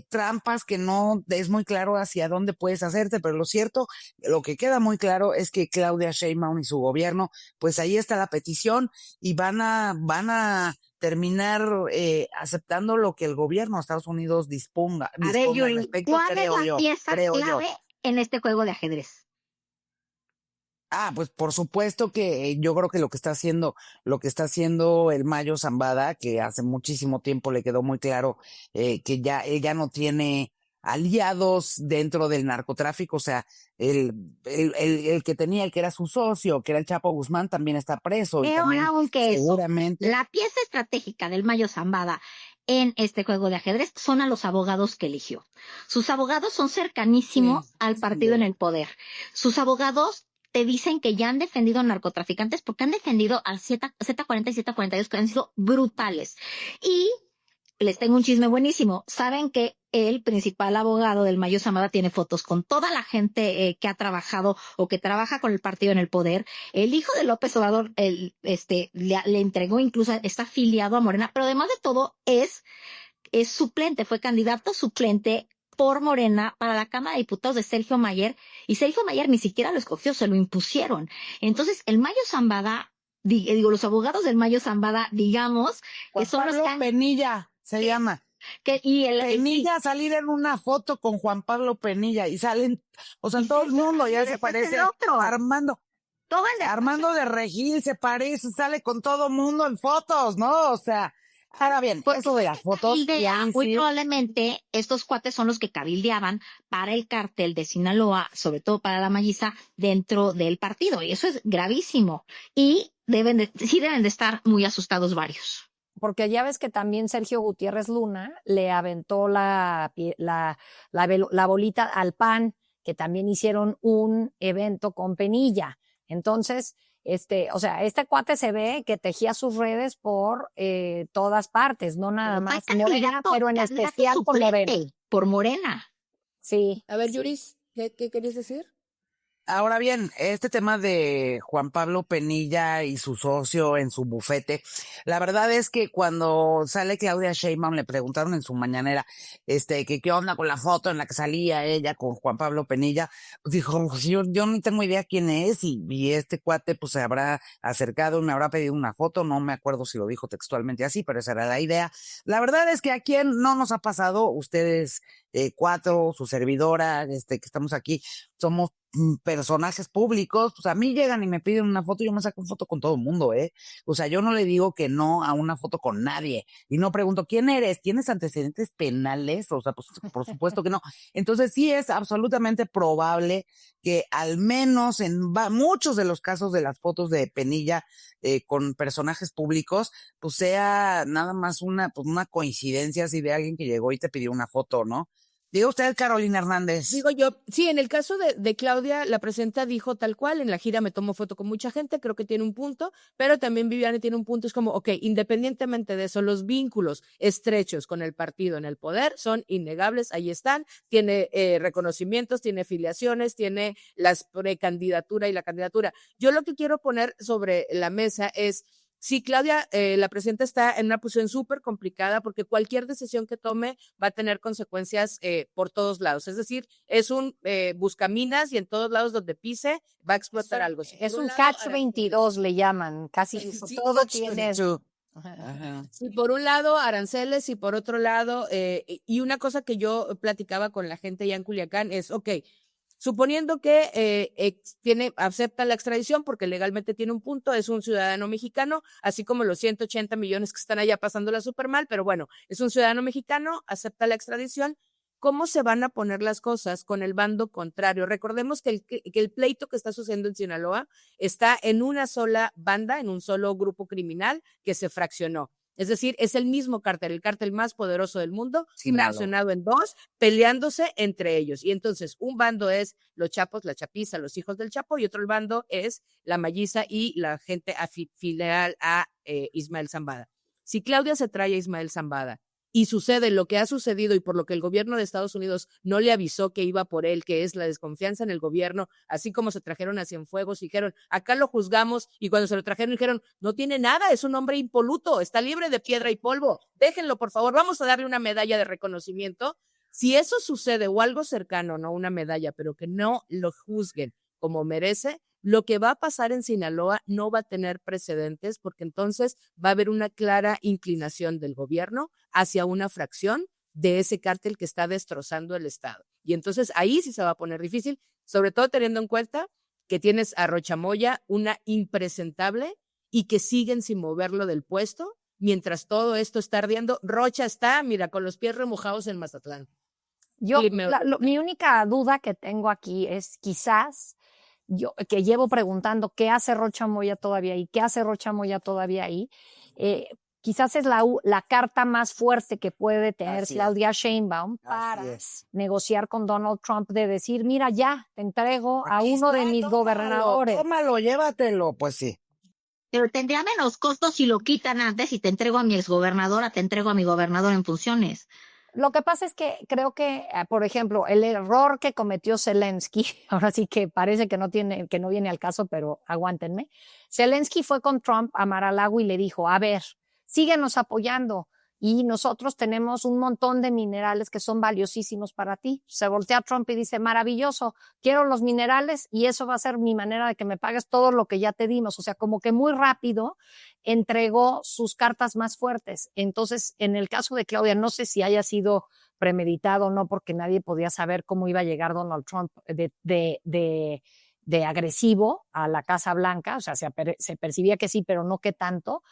trampas que no es muy claro hacia dónde puedes hacerte, pero lo cierto, lo que queda muy claro es que Claudia Sheinbaum y su gobierno, pues ahí está la petición y van a terminar aceptando lo que el gobierno de Estados Unidos disponga A ver, al Yuri, respecto, ¿cuál es la pieza clave en este juego de ajedrez? Pues por supuesto que yo creo que lo que está haciendo el Mayo Zambada, que hace muchísimo tiempo le quedó muy claro que él ya no tiene aliados dentro del narcotráfico, o sea, el que tenía, el que era su socio, que era el Chapo Guzmán, también está preso. Y también, Aunque seguramente, la pieza estratégica del Mayo Zambada en este juego de ajedrez son a los abogados que eligió. Sus abogados son cercanísimos al partido en el poder. Sus abogados te dicen que ya han defendido narcotraficantes porque han defendido al Z40 y Z42 que han sido brutales. Y les tengo un chisme buenísimo. Saben que el principal abogado del Mayo Zambada tiene fotos con toda la gente que ha trabajado o que trabaja con el partido en el poder. El hijo de López Obrador le entregó, incluso está afiliado a Morena, pero además de todo es suplente, fue candidato suplente por Morena para la Cámara de Diputados de Sergio Mayer, y Sergio Mayer ni siquiera lo escogió, se lo impusieron. Entonces, el Mayo Zambada, los abogados del Mayo Zambada, digamos, que son los que Penilla se llama. Penilla, salir en una foto con Juan Pablo Penilla y salen, o sea, todo el mundo ya se parece. Armando de Regil se parece, sale con todo el mundo en fotos, ¿no? O sea, ahora bien, eso de las fotos. Muy probablemente estos cuates son los que cabildeaban para el cártel de Sinaloa, sobre todo para la Mayiza, dentro del partido. Y eso es gravísimo. Y deben de estar muy asustados varios. Porque ya ves que también Sergio Gutiérrez Luna le aventó la bolita al PAN, que también hicieron un evento con Penilla. Entonces, o sea, este cuate se ve que tejía sus redes por todas partes, no nada más Morena, pero en especial por Morena. Por Morena. Sí. A ver, Yuris, ¿qué querías decir? Ahora bien, este tema de Juan Pablo Penilla y su socio en su bufete, la verdad es que cuando sale Claudia Sheinbaum le preguntaron en su mañanera, que qué onda con la foto en la que salía ella con Juan Pablo Penilla, pues dijo, pues yo no tengo idea quién es, y este cuate pues se habrá acercado, me habrá pedido una foto, no me acuerdo si lo dijo textualmente así, pero esa era la idea. La verdad es que a quien no nos ha pasado, ustedes cuatro, su servidora, que estamos aquí, somos personajes públicos, pues a mí llegan y me piden una foto y yo me saco una foto con todo el mundo, o sea, yo no le digo que no a una foto con nadie, y no pregunto, ¿quién eres? ¿Tienes antecedentes penales? O sea, pues por supuesto que no. Entonces sí es absolutamente probable que al menos en muchos de los casos de las fotos de Penilla con personajes públicos, pues sea nada más una coincidencia así de alguien que llegó y te pidió una foto, ¿no? Diga usted, Carolina Hernández. Digo yo, sí, en el caso de Claudia, la presidenta dijo tal cual, en la gira me tomo foto con mucha gente, creo que tiene un punto, pero también Viviane tiene un punto, es como, ok, independientemente de eso, los vínculos estrechos con el partido en el poder son innegables, ahí están, tiene reconocimientos, tiene afiliaciones, tiene las precandidatura y la candidatura. Yo lo que quiero poner sobre la mesa es, sí, Claudia, la presidenta está en una posición súper complicada porque cualquier decisión que tome va a tener consecuencias por todos lados. Es decir, es un buscaminas y en todos lados donde pise va a explotar algo. Si es un catch 22, le llaman. Casi sí, todo tiene. Sí, por un lado aranceles y por otro lado, y una cosa que yo platicaba con la gente ya en Culiacán es, ok, suponiendo que acepta la extradición porque legalmente tiene un punto, es un ciudadano mexicano, así como los 180 millones que están allá pasándola súper mal, pero bueno, es un ciudadano mexicano, acepta la extradición. ¿Cómo se van a poner las cosas con el bando contrario? Recordemos que el pleito que está sucediendo en Sinaloa está en una sola banda, en un solo grupo criminal que se fraccionó. Es decir, es el mismo cártel, el cártel más poderoso del mundo, fraccionado en dos, peleándose entre ellos. Y entonces, un bando es los Chapos, la Chapiza, los hijos del Chapo, y otro bando es la Mayiza y la gente filial a Ismael Zambada. Si Claudia se trae a Ismael Zambada y sucede lo que ha sucedido y por lo que el gobierno de Estados Unidos no le avisó que iba por él, que es la desconfianza en el gobierno, así como se trajeron a Cienfuegos y dijeron, acá lo juzgamos, y cuando se lo trajeron dijeron, no tiene nada, es un hombre impoluto, está libre de piedra y polvo, déjenlo por favor, vamos a darle una medalla de reconocimiento. Si eso sucede o algo cercano, no una medalla, pero que no lo juzguen como merece, lo que va a pasar en Sinaloa no va a tener precedentes porque entonces va a haber una clara inclinación del gobierno hacia una fracción de ese cártel que está destrozando el Estado. Y entonces ahí sí se va a poner difícil, sobre todo teniendo en cuenta que tienes a Rocha Moya, una impresentable, y que siguen sin moverlo del puesto, mientras todo esto está ardiendo. Rocha está, mira, con los pies remojados en Mazatlán. Mi única duda que tengo aquí es quizás yo que llevo preguntando qué hace Rocha Moya todavía ahí, qué hace Rocha Moya todavía ahí, quizás es la carta más fuerte que puede tener Claudia Sheinbaum para negociar con Donald Trump de decir, mira, ya, te entrego a uno de mis gobernadores. Tómalo, llévatelo, pues sí. Pero tendría menos costos si lo quitan antes y te entrego a mi exgobernadora, te entrego a mi gobernador en funciones. Lo que pasa es que creo que, por ejemplo, el error que cometió Zelensky, ahora sí que parece que no viene al caso, pero aguántenme. Zelensky fue con Trump a Mar-a-Lago y le dijo, a ver, síguenos apoyando y nosotros tenemos un montón de minerales que son valiosísimos para ti. Se voltea a Trump y dice, maravilloso, quiero los minerales y eso va a ser mi manera de que me pagues todo lo que ya te dimos. O sea, como que muy rápido entregó sus cartas más fuertes. Entonces, en el caso de Claudia, no sé si haya sido premeditado o no, porque nadie podía saber cómo iba a llegar Donald Trump de agresivo a la Casa Blanca. O sea, se percibía que sí, pero no que tanto.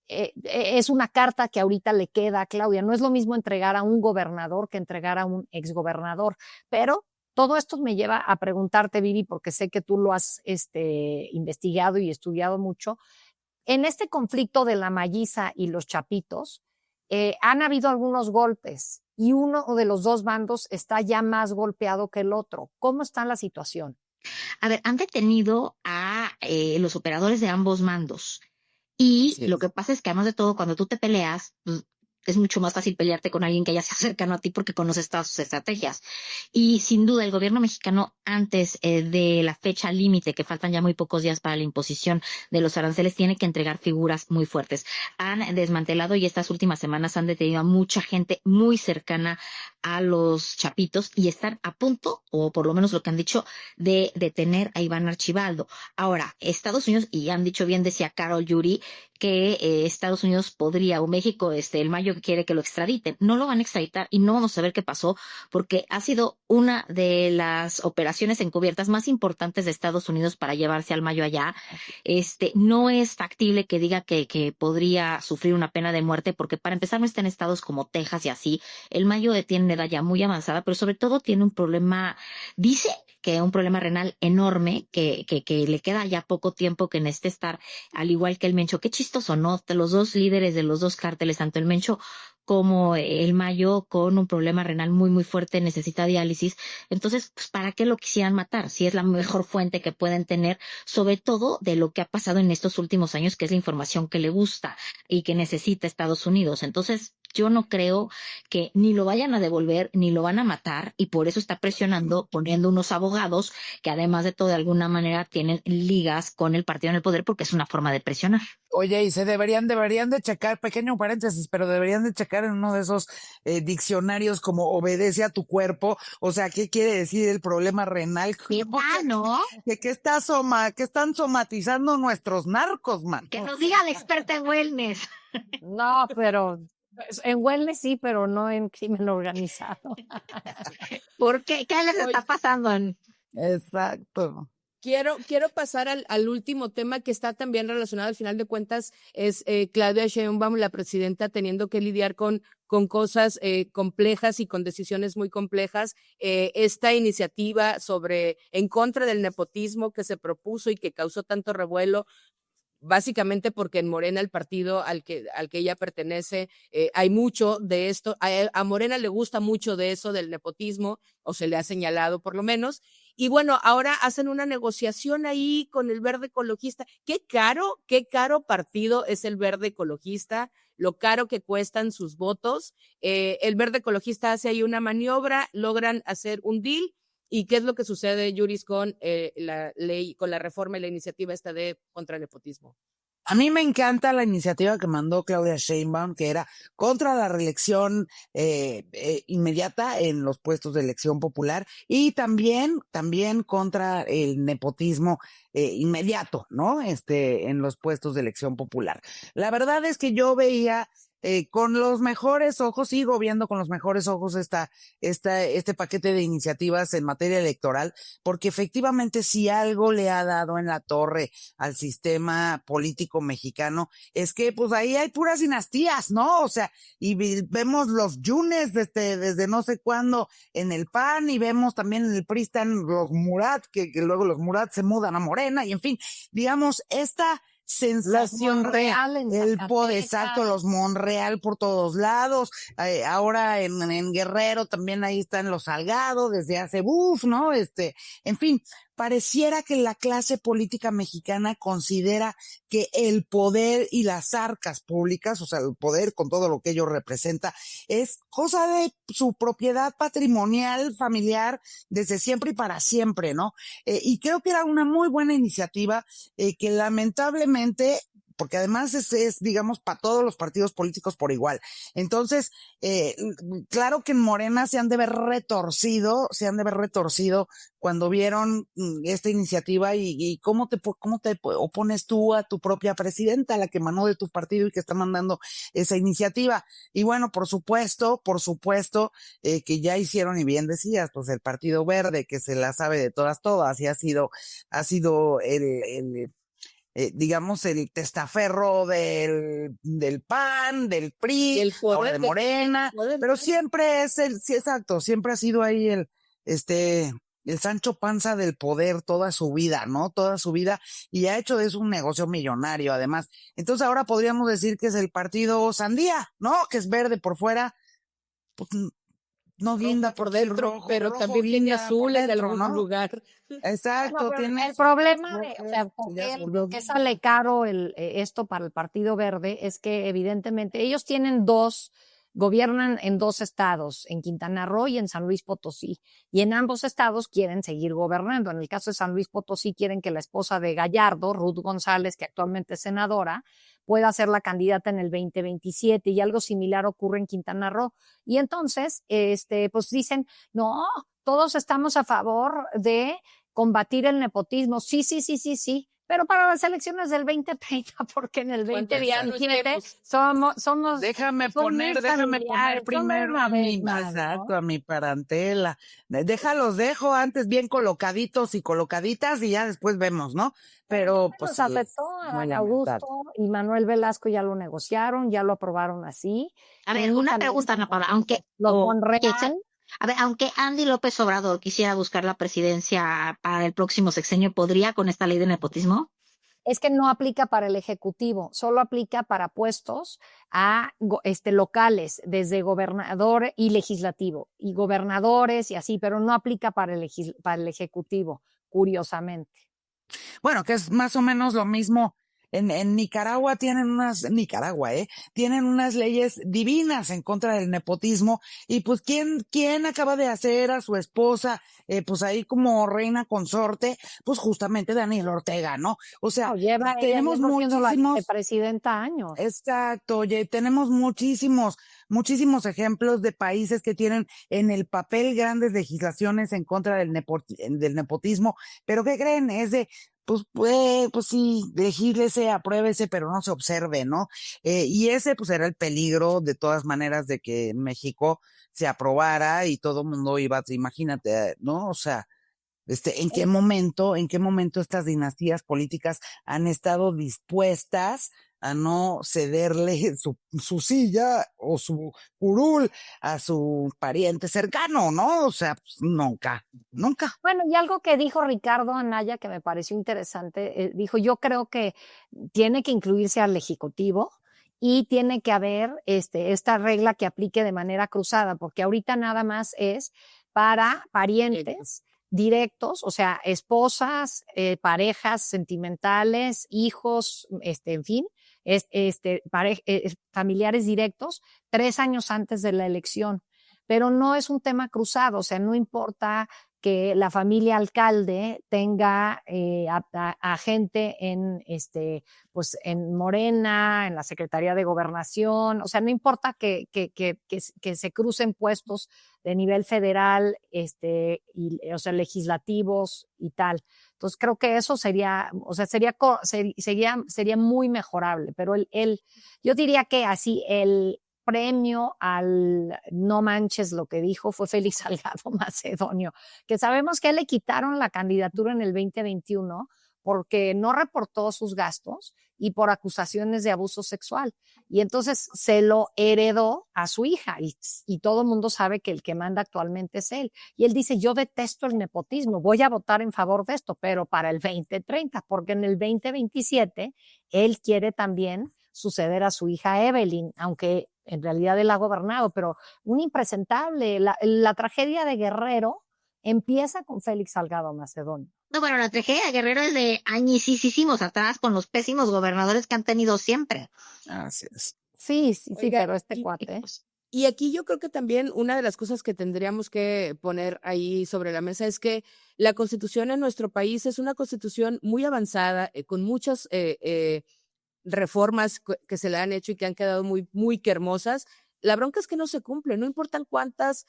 Es una carta que ahorita le queda a Claudia. No es lo mismo entregar a un gobernador que entregar a un exgobernador, pero todo esto me lleva a preguntarte, Vivi, porque sé que tú lo has investigado y estudiado mucho. En este conflicto de la Malliza y los Chapitos, han habido algunos golpes y uno de los dos bandos está ya más golpeado que el otro. ¿Cómo está la situación? A ver, han detenido a los operadores de ambos mandos. Y lo que pasa es que además de todo, cuando tú te peleas, pues, es mucho más fácil pelearte con alguien que ya sea cercano a ti porque conoces todas sus estrategias. Y sin duda, el gobierno mexicano, antes de la fecha límite, que faltan ya muy pocos días para la imposición de los aranceles, tiene que entregar figuras muy fuertes. Han desmantelado y estas últimas semanas han detenido a mucha gente muy cercana a los Chapitos y están a punto, o por lo menos lo que han dicho, de detener a Iván Archibaldo. Ahora, Estados Unidos, y han dicho bien, decía Carol Yuri, que Estados Unidos podría, o México, el Mayo que quiere que lo extraditen. No lo van a extraditar y no vamos a ver qué pasó, porque ha sido una de las operaciones encubiertas más importantes de Estados Unidos para llevarse al Mayo allá. No es factible que diga que podría sufrir una pena de muerte, porque para empezar no está en estados como Texas y así. El Mayo tiene una edad ya muy avanzada, pero sobre todo tiene un problema, dice que un problema renal enorme, que le queda ya poco tiempo que necesita estar, al igual que el Mencho. Qué chistoso, ¿no? Los dos líderes de los dos cárteles, tanto el Mencho como el Mayo, con un problema renal muy, muy fuerte, necesita diálisis. Entonces, pues, ¿para qué lo quisieran matar? Si es la mejor fuente que pueden tener, sobre todo de lo que ha pasado en estos últimos años, que es la información que le gusta y que necesita Estados Unidos. Entonces, yo no creo que ni lo vayan a devolver ni lo van a matar, y por eso está presionando, poniendo unos abogados que además de todo de alguna manera tienen ligas con el partido en el poder, porque es una forma de presionar. Oye, y se deberían de checar, pequeño paréntesis, pero deberían de checar en uno de esos diccionarios como obedece a tu cuerpo. O sea, ¿qué quiere decir el problema renal? ¿No? Que están somatizando nuestros narcos, man. Que nos diga la experta en wellness. No, pero en wellness sí, pero no en crimen organizado. ¿Por qué? ¿Qué les está pasando? Exacto. Quiero pasar al último tema que está también relacionado, al final de cuentas, es Claudia Sheinbaum, la presidenta, teniendo que lidiar con cosas complejas y con decisiones muy complejas. Esta iniciativa en contra del nepotismo que se propuso y que causó tanto revuelo, básicamente porque en Morena, el partido al que ella pertenece, hay mucho de esto, a Morena le gusta mucho de eso, del nepotismo, o se le ha señalado por lo menos, y bueno, ahora hacen una negociación ahí con el Verde Ecologista. Qué caro partido es el Verde Ecologista, lo caro que cuestan sus votos. El Verde Ecologista hace ahí una maniobra, logran hacer un deal. ¿Y qué es lo que sucede, Yuris, con la ley, con la reforma y la iniciativa esta de contra el nepotismo? A mí me encanta la iniciativa que mandó Claudia Sheinbaum, que era contra la reelección inmediata en los puestos de elección popular y también contra el nepotismo inmediato, ¿no? En los puestos de elección popular. La verdad es que yo veía con los mejores ojos, sigo viendo con los mejores ojos este paquete de iniciativas en materia electoral, porque efectivamente si algo le ha dado en la torre al sistema político mexicano es que pues ahí hay puras dinastías, ¿no? O sea, y vemos los Yunes desde no sé cuándo en el PAN, y vemos también en el PRI están los Murat, que luego los Murat se mudan a Morena, y en fin, digamos, esta sensación real, el poder, exacto, los Monreal por todos lados, ahora en Guerrero también ahí están los Salgado desde hace ¿no? En fin, pareciera que la clase política mexicana considera que el poder y las arcas públicas, o sea, el poder con todo lo que ello representa, es cosa de su propiedad patrimonial, familiar, desde siempre y para siempre, ¿no? Y creo que era una muy buena iniciativa que lamentablemente, porque además es digamos, para todos los partidos políticos por igual. Entonces, claro que en Morena se han de ver retorcido cuando vieron esta iniciativa y cómo te opones tú a tu propia presidenta, la que emanó de tu partido y que está mandando esa iniciativa. Y bueno, por supuesto, que ya hicieron, y bien decías, pues el Partido Verde, que se la sabe de todas, y ha sido digamos, el testaferro del PAN, del PRI, ahora de Morena, pero siempre sí, exacto, siempre ha sido ahí el Sancho Panza del poder toda su vida, ¿no? Toda su vida, y ha hecho de eso un negocio millonario, además. Entonces ahora podríamos decir que es el partido Sandía, ¿no? Que es verde por fuera, pues no guinda por dentro, rojo, pero rojo, también viene azul en algún lugar. Exacto, tiene el problema de que sale caro esto para el Partido Verde es que evidentemente ellos gobiernan en 2 estados, en Quintana Roo y en San Luis Potosí, y en ambos estados quieren seguir gobernando. En el caso de San Luis Potosí quieren que la esposa de Gallardo, Ruth González, que actualmente es senadora, pueda ser la candidata en el 2027, y algo similar ocurre en Quintana Roo. Y entonces, pues dicen, no, todos estamos a favor de combatir el nepotismo. Sí, pero para las elecciones del 2030, porque en el 2027 somos déjame poner primero a mi parentela. Los dejo antes bien colocaditos y colocaditas y ya después vemos, ¿no? Pero pues nos afectó a Augusto y Manuel Velasco, ya lo negociaron, ya lo aprobaron así. A ver, una pregunta, Ana Paula, aunque Andy López Obrador quisiera buscar la presidencia para el próximo sexenio, ¿podría con esta ley de nepotismo? Es que no aplica para el Ejecutivo, solo aplica para puestos locales, desde gobernador y legislativo, y gobernadores y así, pero no aplica para el Ejecutivo, curiosamente. Bueno, que es más o menos lo mismo. En Nicaragua tienen unas leyes divinas en contra del nepotismo, y pues ¿quién acaba de hacer a su esposa pues ahí como reina consorte? Pues justamente Daniel Ortega, ¿no? O sea, tenemos muchísimos presidenta años. Exacto, oye, tenemos muchísimos ejemplos de países que tienen en el papel grandes legislaciones en contra del nepotismo, pero ¿qué creen? Es de pues sí, legíslese, apruébese, pero no se observe, ¿no? Y ese pues era el peligro de todas maneras de que en México se aprobara y todo el mundo iba, imagínate, ¿no? O sea, ¿en qué momento estas dinastías políticas han estado dispuestas a no cederle su silla o su curul a su pariente cercano, ¿no? O sea, pues, nunca. Bueno, y algo que dijo Ricardo Anaya que me pareció interesante, dijo, yo creo que tiene que incluirse al Ejecutivo y tiene que haber esta regla que aplique de manera cruzada, porque ahorita nada más es para parientes directos, o sea, esposas, parejas sentimentales, hijos, en fin, familiares directos 3 años antes de la elección. Pero no es un tema cruzado, o sea, no importa que la familia alcalde tenga a gente pues en Morena, en la Secretaría de Gobernación, o sea, no importa que se crucen puestos de nivel federal, o sea, legislativos y tal. Entonces creo que eso sería, o sea, sería muy mejorable, pero yo diría que así el premio al no manches lo que dijo fue Félix Salgado Macedonio, que sabemos que le quitaron la candidatura en el 2021 porque no reportó sus gastos y por acusaciones de abuso sexual. Y entonces se lo heredó a su hija y todo el mundo sabe que el que manda actualmente es él. Y él dice, yo detesto el nepotismo, voy a votar en favor de esto, pero para el 2030, porque en el 2027 él quiere también suceder a su hija Evelyn, aunque en realidad él ha gobernado, pero un impresentable. La tragedia de Guerrero empieza con Félix Salgado Macedonio. No, bueno, la tragedia de Guerrero es de añisísimos atrás con los pésimos gobernadores que han tenido siempre. Así es. Sí, Oiga, pero cuate. Y aquí yo creo que también una de las cosas que tendríamos que poner ahí sobre la mesa es que la Constitución en nuestro país es una Constitución muy avanzada, con muchas reformas que se le han hecho y que han quedado muy, muy hermosas. La bronca es que no se cumple, no importan cuántas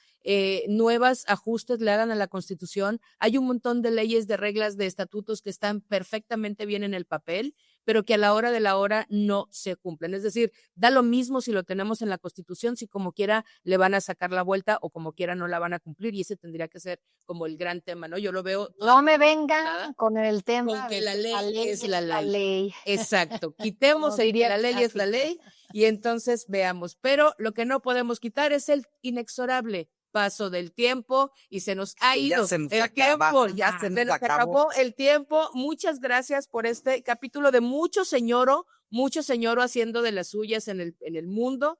nuevas ajustes le hagan a la Constitución, hay un montón de leyes, de reglas, de estatutos que están perfectamente bien en el papel, pero que a la hora de la hora no se cumplen. Es decir, da lo mismo si lo tenemos en la Constitución, si como quiera le van a sacar la vuelta o como quiera no la van a cumplir, y ese tendría que ser como el gran tema, ¿no? Yo lo veo. No me vengan con el tema con que la ley es la ley. Exacto, quitemos el que la ley es la ley y entonces veamos. Pero lo que no podemos quitar es el inexorable paso del tiempo y se nos ha ido el tiempo, ya se nos acabó el tiempo. Muchas gracias por este capítulo de mucho señoro haciendo de las suyas en el mundo.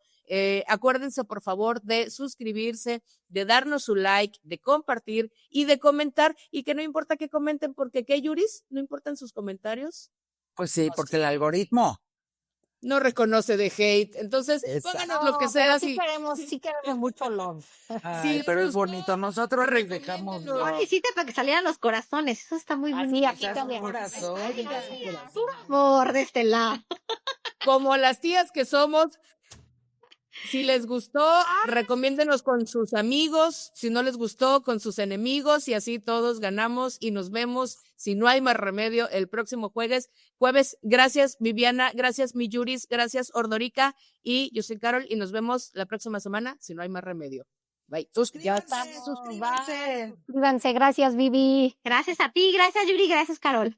Acuérdense por favor de suscribirse, de darnos su like, de compartir y de comentar, y que no importa que comenten, porque ¿qué, Yuris? ¿No importan sus comentarios? Pues sí, porque el algoritmo no reconoce de hate, entonces pónganos lo que sea. Sí queremos mucho love. Ay, sí, pero es bonito, nosotros dejamos para que salieran los corazones, eso está muy bonito. Aquí también. Puro amor de este lado. Como las tías que somos. Si les gustó, recomiéndenos con sus amigos, si no les gustó, con sus enemigos, y así todos ganamos, y nos vemos, si no hay más remedio, el próximo jueves. Gracias Viviana, gracias mi Yuris, gracias Ordorica, y yo soy Carol, y nos vemos la próxima semana, si no hay más remedio. Bye. Suscríbanse. Gracias Vivi. Gracias a ti, gracias Yuri, gracias Carol.